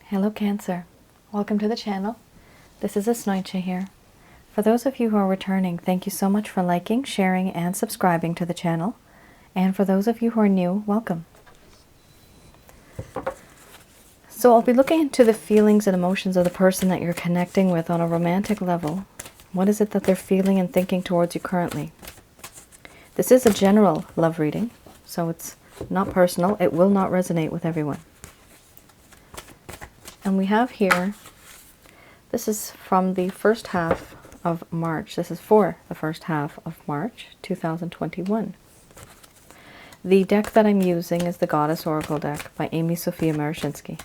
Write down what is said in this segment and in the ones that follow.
Hello Cancer, welcome to the channel. This is Asnointia here. For those of you who are returning, thank you so much for liking, sharing, and subscribing to the channel. And for those of you who are new, welcome. So I'll be looking into the feelings and emotions of the person that you're connecting with on a romantic level. What is it that they're feeling and thinking towards you currently? This is a general love reading, so it's not personal. It will not resonate with everyone. And we have here, this is from the first half of March. This is for the first half of March 2021. The deck that I'm using is the Goddess Oracle deck by Amy Sophia Marashinsky.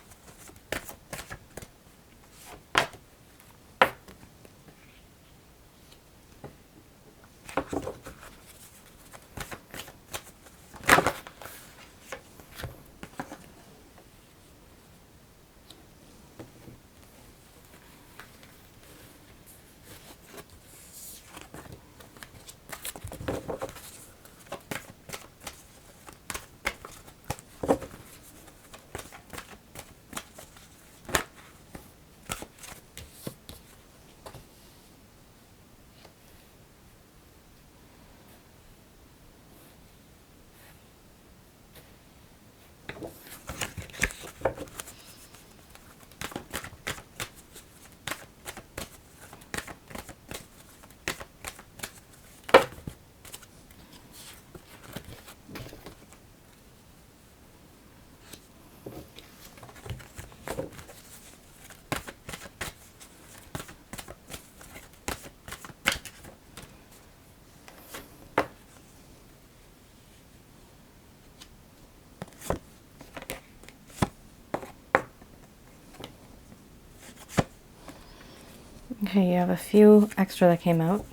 Okay, you have a few extra that came out.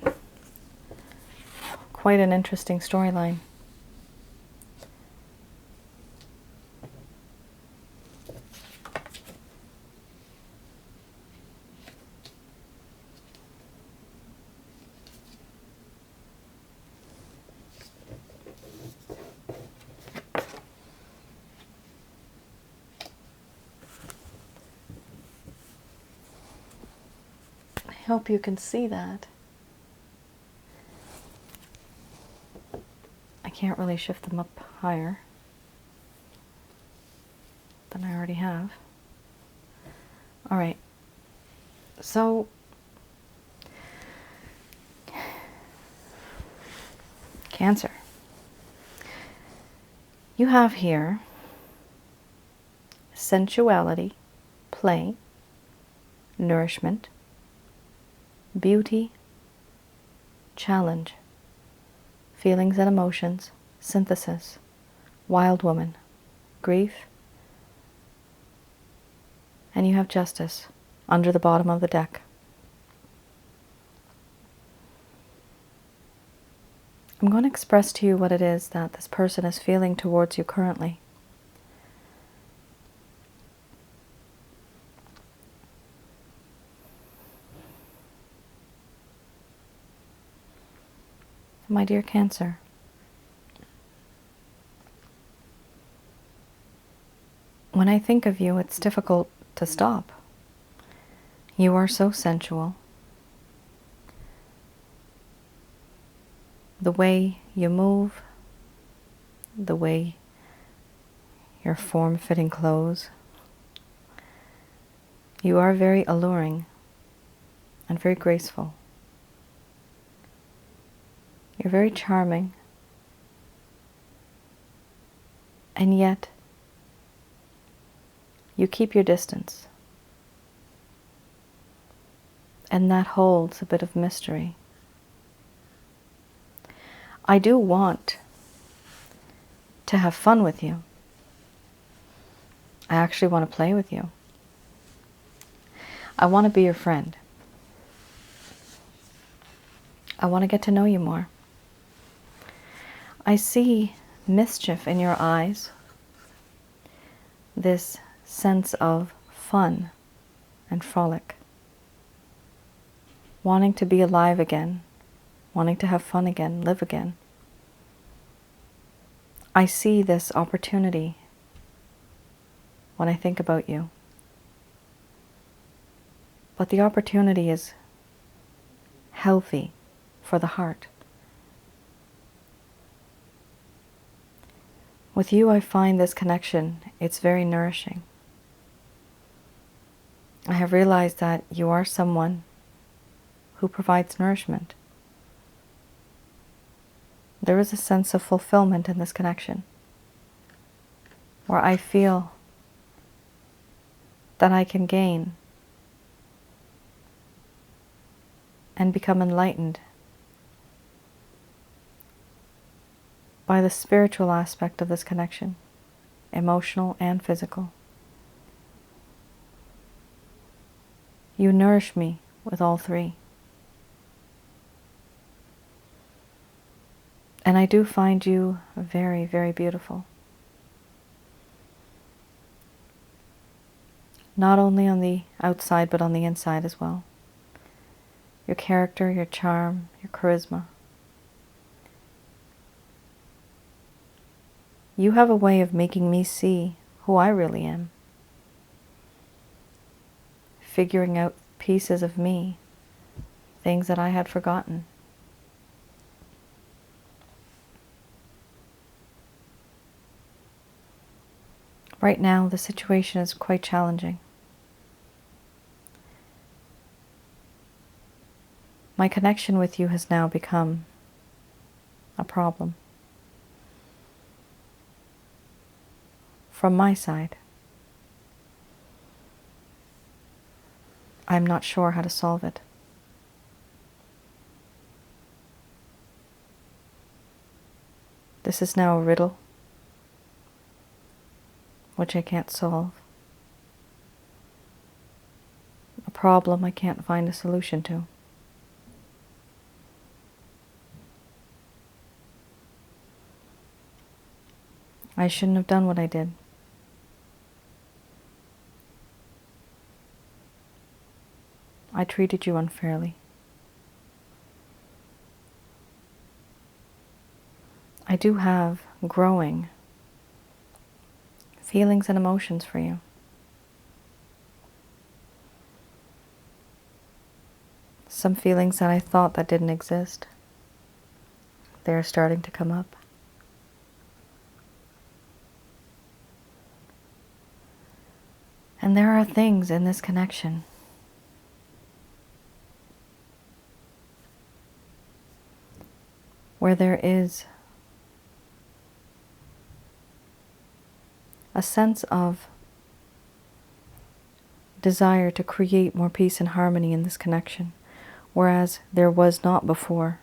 Quite an interesting storyline. I hope you can see that. I can't really shift them up higher than I already have. All right, so Cancer, you have here sensuality, play, nourishment, beauty, challenge, feelings and emotions, synthesis, wild woman, grief, and you have justice under the bottom of the deck. I'm going to express to you what it is that this person is feeling towards you currently. My dear Cancer, when I think of you, it's difficult to stop. You are so sensual. The way you move, the way your form-fitting clothes, you are very alluring and very graceful. You're very charming, and yet you keep your distance, and that holds a bit of mystery. I do want to have fun with you. I actually want to play with you. I want to be your friend. I want to get to know you more. I see mischief in your eyes, this sense of fun and frolic, wanting to be alive again, wanting to have fun again, live again. I see this opportunity when I think about you. But the opportunity is healthy for the heart. With you, I find this connection, it's very nourishing. I have realized that you are someone who provides nourishment. There is a sense of fulfillment in this connection, where I feel that I can gain and become enlightened by the spiritual aspect of this connection, emotional and physical. You nourish me with all three. And I do find you very, very beautiful. Not only on the outside, but on the inside as well. Your character, your charm, your charisma. You have a way of making me see who I really am. Figuring out pieces of me, things that I had forgotten. Right now, the situation is quite challenging. My connection with you has now become a problem. From my side, I'm not sure how to solve it. This is now a riddle which I can't solve. A problem I can't find a solution to. I shouldn't have done what I did. I treated you unfairly. I do have growing feelings and emotions for you. Some feelings that I thought that didn't exist, they're starting to come up. And there are things in this connection where there is a sense of desire to create more peace and harmony in this connection, whereas there was not before.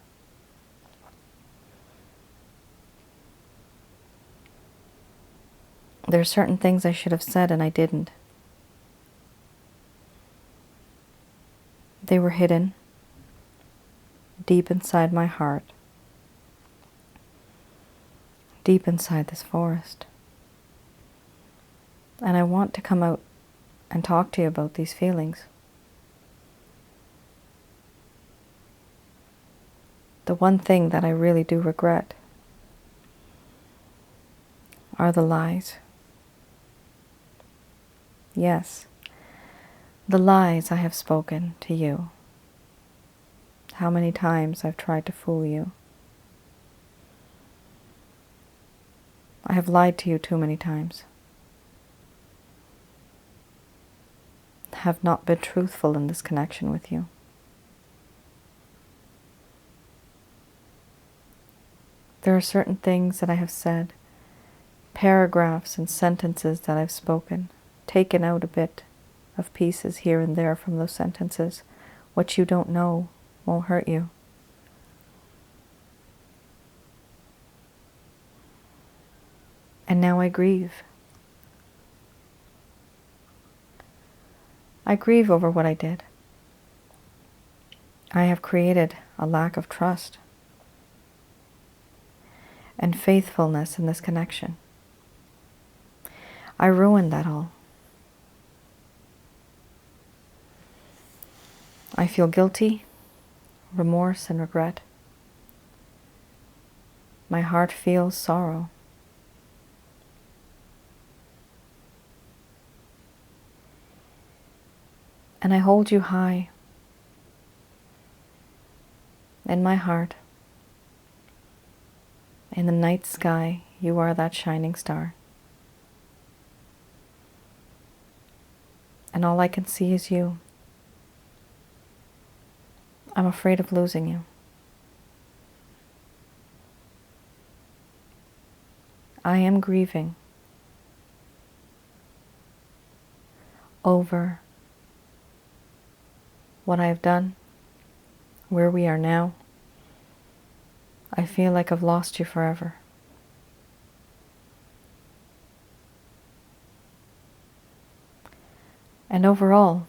There are certain things I should have said and I didn't. They were hidden deep inside my heart, deep inside this forest. And I want to come out and talk to you about these feelings. The one thing that I really do regret are the lies. Yes, the lies I have spoken to you. How many times I've tried to fool you. I have lied to you too many times. Have not been truthful in this connection with you. There are certain things that I have said, paragraphs and sentences that I've spoken, taken out a bit of pieces here and there from those sentences. What you don't know won't hurt you. And now I grieve. I grieve over what I did. I have created a lack of trust and faithfulness in this connection. I ruined that all. I feel guilty, remorse, and regret. My heart feels sorrow. And I hold you high in my heart. In the night sky, you are that shining star. And all I can see is you. I'm afraid of losing you. I am grieving over what I have done, where we are now. I feel like I've lost you forever. And overall,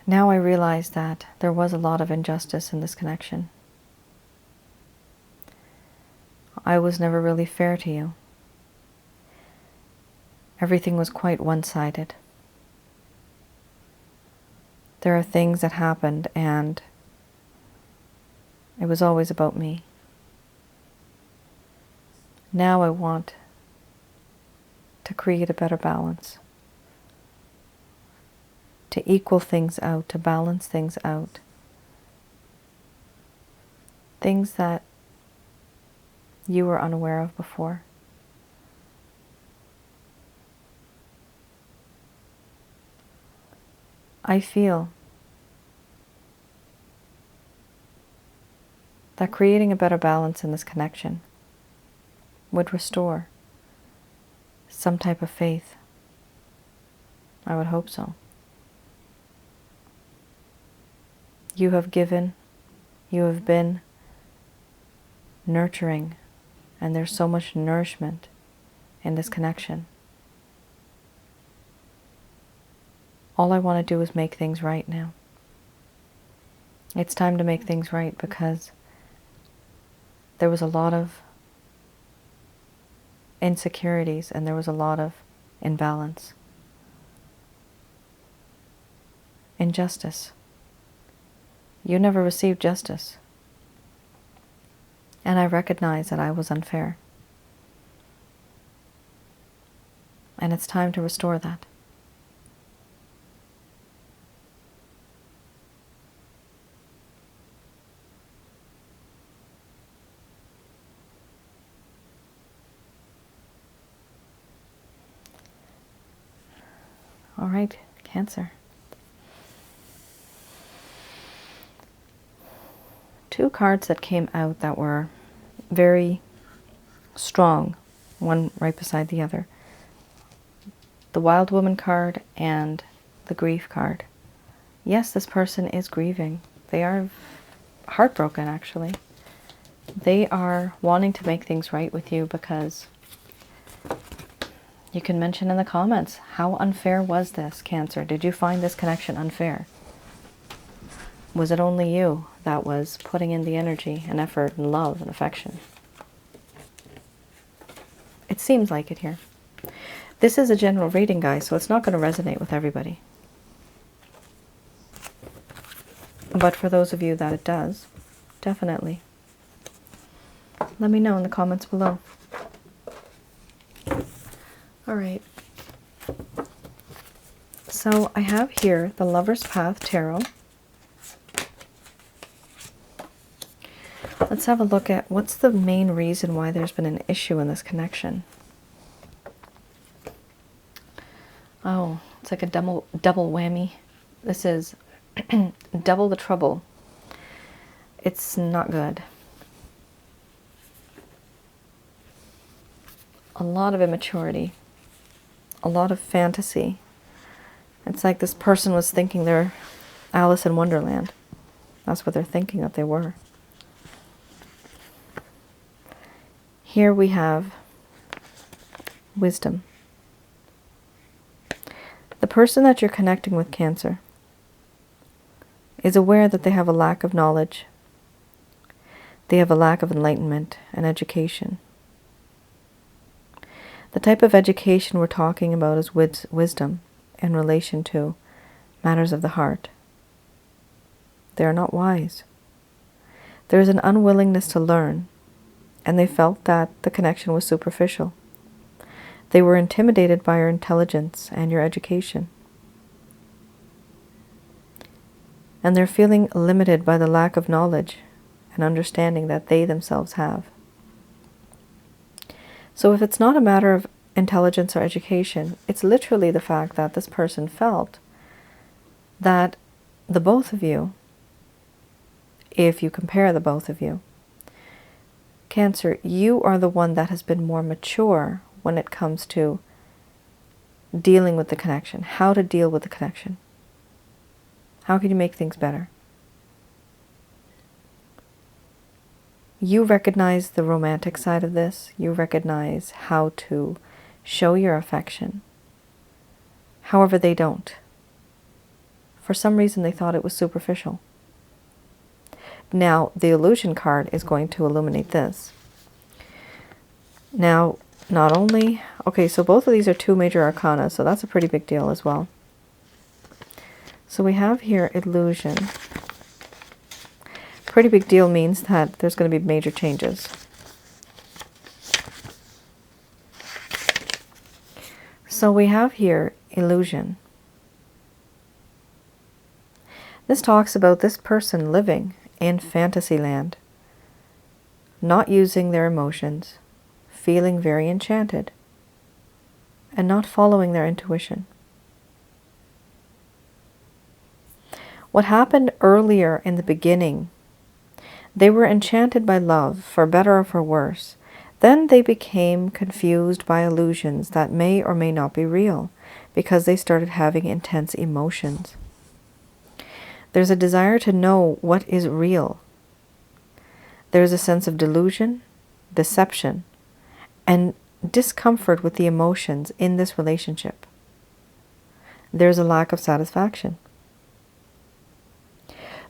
now I realize that there was a lot of injustice in this connection. I was never really fair to you. Everything was quite one-sided. There are things that happened and it was always about me. Now I want to create a better balance, to equal things out, to balance things out. Things that you were unaware of before. I feel that creating a better balance in this connection would restore some type of faith. I would hope so. You have given, you have been nurturing, and there's so much nourishment in this connection. All I want to do is make things right now. It's time to make things right because there was a lot of insecurities and there was a lot of imbalance. Injustice. You never received justice. And I recognize that I was unfair. And it's time to restore that. All right, Cancer. Two cards that came out that were very strong, one right beside the other. The Wild Woman card and the Grief card. Yes, this person is grieving. They are heartbroken, actually. They are wanting to make things right with you because you can mention in the comments, how unfair was this, Cancer? Did you find this connection unfair? Was it only you that was putting in the energy and effort and love and affection? It seems like it here. This is a general reading, guys, so it's not going to resonate with everybody. But for those of you that it does, definitely. Let me know in the comments below. All right. So I have here the Lover's Path Tarot. Let's have a look at what's the main reason why there's been an issue in this connection. Oh, it's like a double whammy. This is double the trouble. It's not good. A lot of immaturity. A lot of fantasy. It's like this person was thinking they're Alice in Wonderland. That's what they're thinking that they were. Here we have wisdom. The person that you're connecting with, Cancer, is aware that they have a lack of knowledge. They have a lack of enlightenment and education. The type of education we're talking about is wisdom in relation to matters of the heart. They are not wise. There is an unwillingness to learn, and they felt that the connection was superficial. They were intimidated by your intelligence and your education. And they're feeling limited by the lack of knowledge and understanding that they themselves have. So if it's not a matter of intelligence or education, it's literally the fact that this person felt that the both of you, if you compare the both of you, Cancer, you are the one that has been more mature when it comes to dealing with the connection, how to deal with the connection. How can you make things better? You recognize the romantic side of this. You recognize how to show your affection. However, they don't. For some reason, they thought it was superficial. Now, the illusion card is going to illuminate this. Now, not only... Okay, so both of these are 2 major arcana, so that's a pretty big deal as well. So we have here illusion. Pretty big deal means that there's going to be major changes. So we have here illusion. This talks about this person living in fantasy land, not using their emotions, feeling very enchanted, and not following their intuition. What happened earlier in the beginning, they were enchanted by love, for better or for worse. Then they became confused by illusions that may or may not be real, because they started having intense emotions. There's a desire to know what is real. There's a sense of delusion, deception, and discomfort with the emotions in this relationship. There's a lack of satisfaction.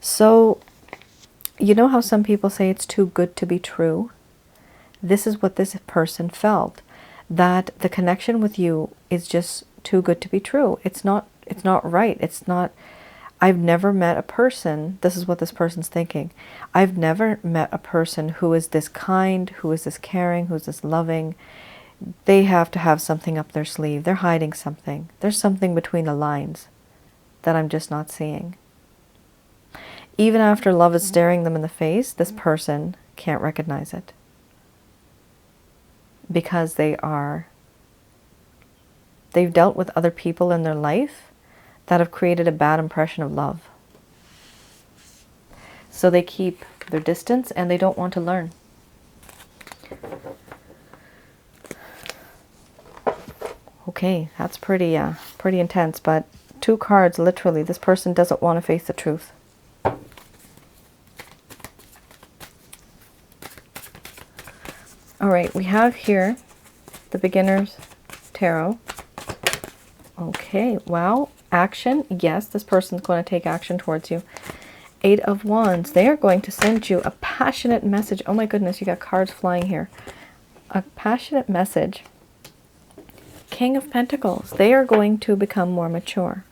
So, you know how some people say it's too good to be true? This is what this person felt, that the connection with you is just too good to be true. It's not right. It's not... I've never met a person, this is what this person's thinking, I've never met a person who is this kind, who is this caring, who is this loving. They have to have something up their sleeve. They're hiding something. There's something between the lines that I'm just not seeing. Even after love is staring them in the face, this person can't recognize it. Because they've dealt with other people in their life that have created a bad impression of love. So they keep their distance and they don't want to learn. Okay, that's pretty intense, but 2 cards, literally, this person doesn't want to face the truth. All right, we have here the beginner's tarot. Okay, wow. Action, yes, this person's going to take action towards you. 8 of Wands, they are going to send you a passionate message. Oh my goodness, you got cards flying here. A passionate message. King of Pentacles, they are going to become more mature.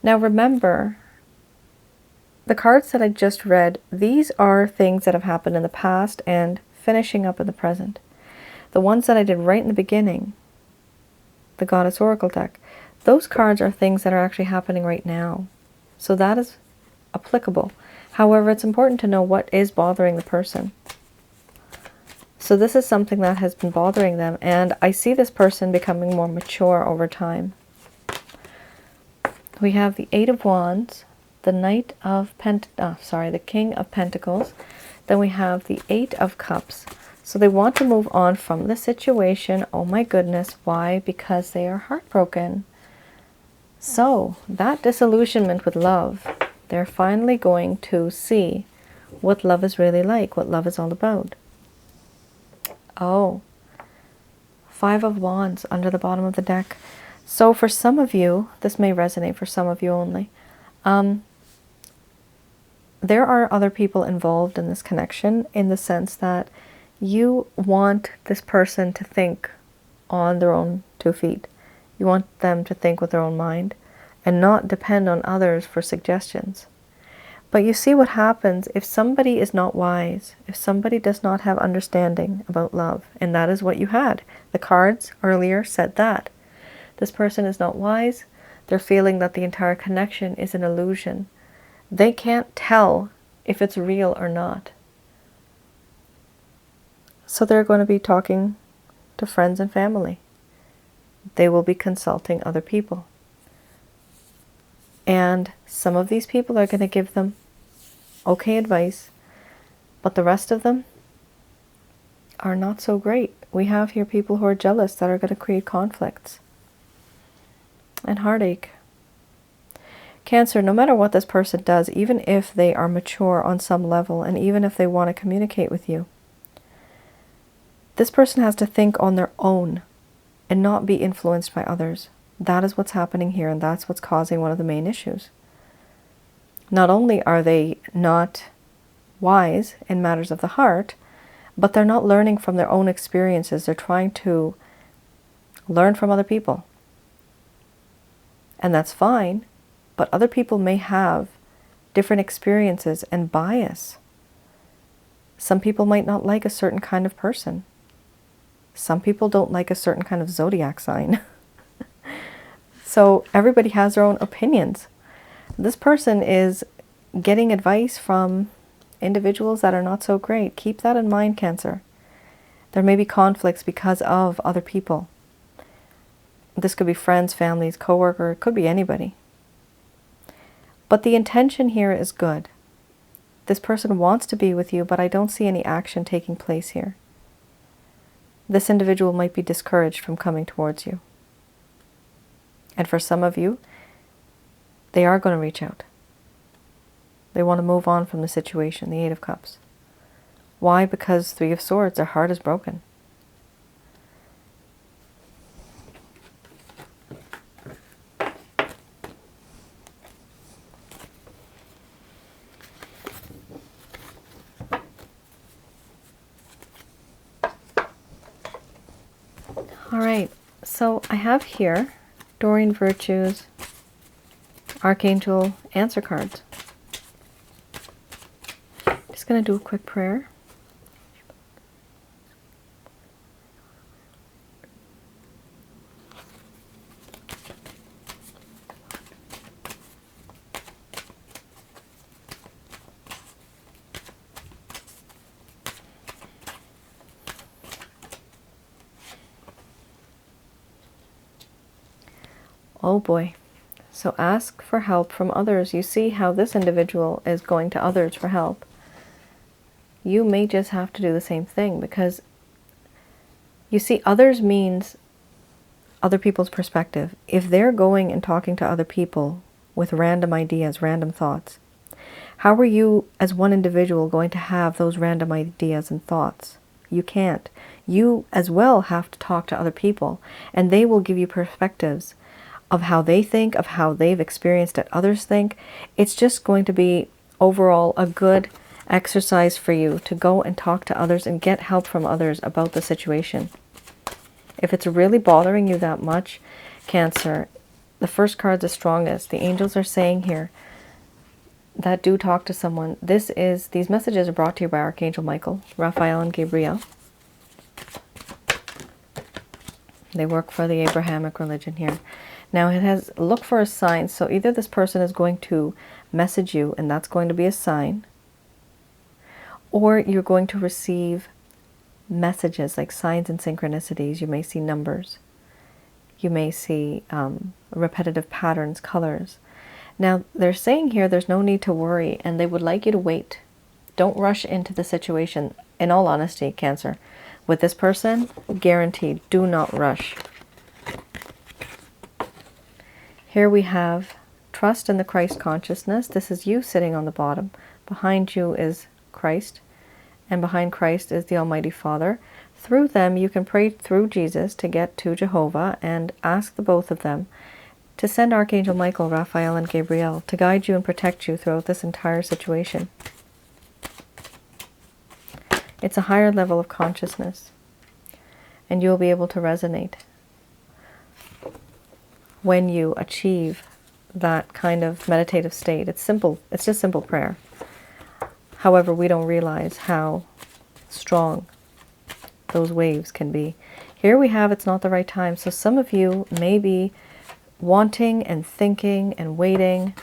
Now remember, the cards that I just read, these are things that have happened in the past and finishing up in the present. The ones that I did right in the beginning, the Goddess Oracle deck, those cards are things that are actually happening right now. So that is applicable. However, it's important to know what is bothering the person. So this is something that has been bothering them, and I see this person becoming more mature over time. We have the 8 of Wands, the the King of Pentacles. Then we have the 8 of Cups. So they want to move on from the situation. Oh my goodness, why? Because they are heartbroken. So that disillusionment with love, they're finally going to see what love is really like, what love is all about. Oh, 5 of Wands under the bottom of the deck. So for some of you, this may resonate for some of you only. There are other people involved in this connection, in the sense that you want this person to think on their own 2 feet. You want them to think with their own mind and not depend on others for suggestions. But you see what happens if somebody is not wise, if somebody does not have understanding about love, and that is what you had. The cards earlier said that. This person is not wise, They're feeling that the entire connection is an illusion. They can't tell if it's real or not. So they're going to be talking to friends and family. They will be consulting other people. And some of these people are going to give them okay advice, but the rest of them are not so great. We have here people who are jealous that are going to create conflicts and heartache. Cancer, no matter what this person does, even if they are mature on some level, and even if they want to communicate with you, this person has to think on their own and not be influenced by others. That is what's happening here, and that's what's causing one of the main issues. Not only are they not wise in matters of the heart, but they're not learning from their own experiences. They're trying to learn from other people. And that's fine, but other people may have different experiences and bias. Some people might not like a certain kind of person. Some people don't like a certain kind of zodiac sign. So everybody has their own opinions. This person is getting advice from individuals that are not so great. Keep that in mind, Cancer. There may be conflicts because of other people. This could be friends, families, co-worker, it could be anybody. But the intention here is good. This person wants to be with you, but I don't see any action taking place here. This individual might be discouraged from coming towards you. And for some of you, they are going to reach out. They want to move on from the situation, the Eight of Cups. Why? Because Three of Swords, their heart is broken. All right, so I have here Doreen Virtue's Archangel answer cards. Just going to do a quick prayer. Oh boy. So ask for help from others. You see how this individual is going to others for help. You may just have to do the same thing, because you see, others means other people's perspective. If they're going and talking to other people with random ideas, random thoughts, how are you as one individual going to have those random ideas and thoughts? You can't. You as well have to talk to other people, and they will give you perspectives of how they think, of how they've experienced it, others think. It's just going to be overall a good exercise for you to go and talk to others and get help from others about the situation. If it's really bothering you that much, Cancer, the first card's the strongest. The angels are saying here that do talk to someone. These messages are brought to you by Archangel Michael, Raphael, and Gabriel. They work for the Abrahamic religion here. Now it has, look for a sign. So either this person is going to message you, and that's going to be a sign, or you're going to receive messages like signs and synchronicities. You may see numbers. You may see repetitive patterns, colors. Now they're saying here there's no need to worry, and they would like you to wait. Don't rush into the situation. In all honesty, Cancer, with this person, guaranteed, do not rush. Here we have trust in the Christ consciousness. This is you sitting on the bottom. Behind you is Christ, and behind Christ is the Almighty Father. Through them, you can pray through Jesus to get to Jehovah, and ask the both of them to send Archangel Michael, Raphael, and Gabriel to guide you and protect you throughout this entire situation. It's a higher level of consciousness, and you'll be able to resonate when you achieve that kind of meditative state. It's simple. It's just simple prayer. However, we don't realize how strong those waves can be. Here we have it's not the right time. So some of you may be wanting and thinking and waiting.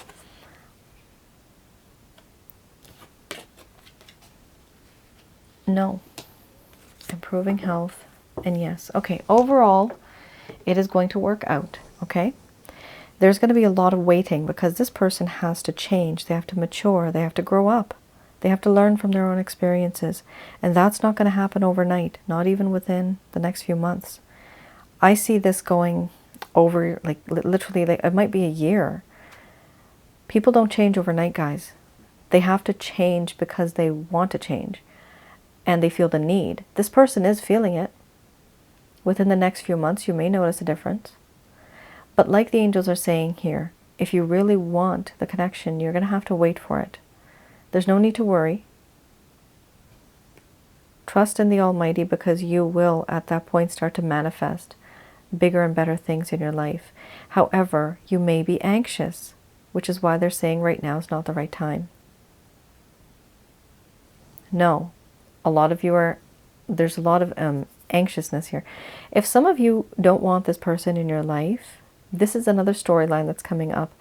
No. Improving health. And yes. Okay. Overall, it is going to work out. Okay. There's going to be a lot of waiting because this person has to change. They have to mature. They have to grow up. They have to learn from their own experiences. And that's not going to happen overnight. Not even within the next few months. I see this going over, like literally, like, it might be a year. People don't change overnight, guys. They have to change because they want to change. And they feel the need. This person is feeling it. Within the next few months, you may notice a difference. But like the angels are saying here, if you really want the connection, you're going to have to wait for it. There's no need to worry. Trust in the Almighty, because you will at that point start to manifest bigger and better things in your life. However, you may be anxious, which is why they're saying right now is not the right time. No, a lot of you are, there's a lot of anxiousness here. If some of you don't want this person in your life, this is another storyline that's coming up.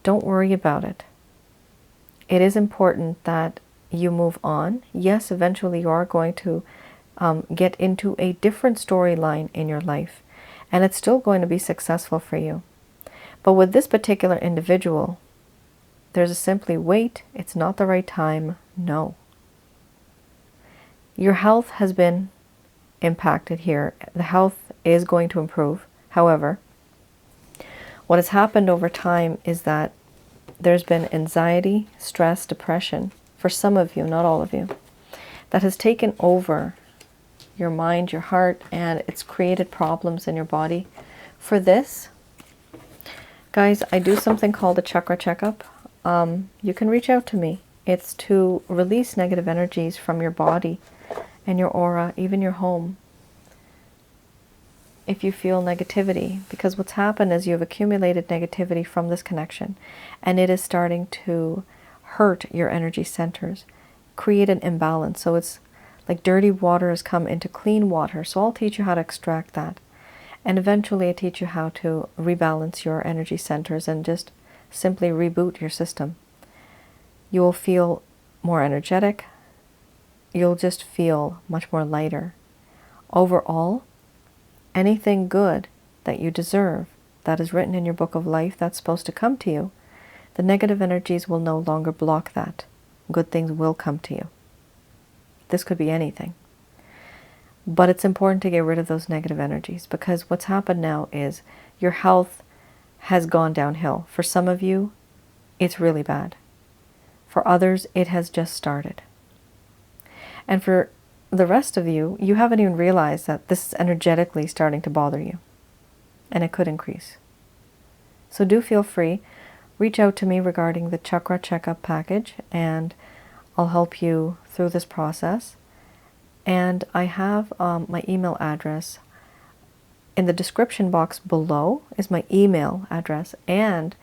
Don't worry about it. It is important that you move on. Yes, eventually you are going to get into a different storyline in your life, and it's still going to be successful for you. But with this particular individual, there's a simply wait. It's not the right time. No. Your health has been impacted here. The health is going to improve. However, what has happened over time is that there's been anxiety, stress, depression, for some of you, not all of you, that has taken over your mind, your heart, and it's created problems in your body. For this, guys, I do something called a chakra checkup. You can reach out to me. It's to release negative energies from your body and your aura, even your home. If you feel negativity, because what's happened is you've accumulated negativity from this connection, and it is starting to hurt your energy centers, create an imbalance. So it's like dirty water has come into clean water. So I'll teach you how to extract that. And eventually I teach you how to rebalance your energy centers and just simply reboot your system. You will feel more energetic. You'll just feel much more lighter. Overall, anything good that you deserve, that is written in your book of life, that's supposed to come to you, the negative energies will no longer block that. Good things will come to you. This could be anything. But it's important to get rid of those negative energies, because what's happened now is your health has gone downhill. For some of you, it's really bad. For others, it has just started. And for the rest of you, you haven't even realized that this is energetically starting to bother you. And it could increase. So do feel free. Reach out to me regarding the chakra checkup package, and I'll help you through this process. And I have my email address. In the description box below is my email address. And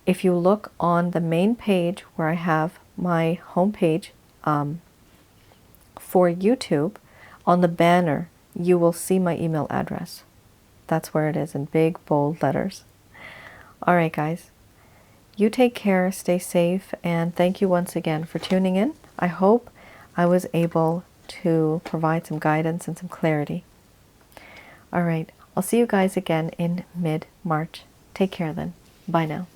if you look on the main page where I have my homepage for YouTube, on the banner, you will see my email address. That's where it is in big, bold letters. All right, guys. You take care, stay safe, and thank you once again for tuning in. I hope I was able to provide some guidance and some clarity. All right. I'll see you guys again in mid-March. Take care then. Bye now.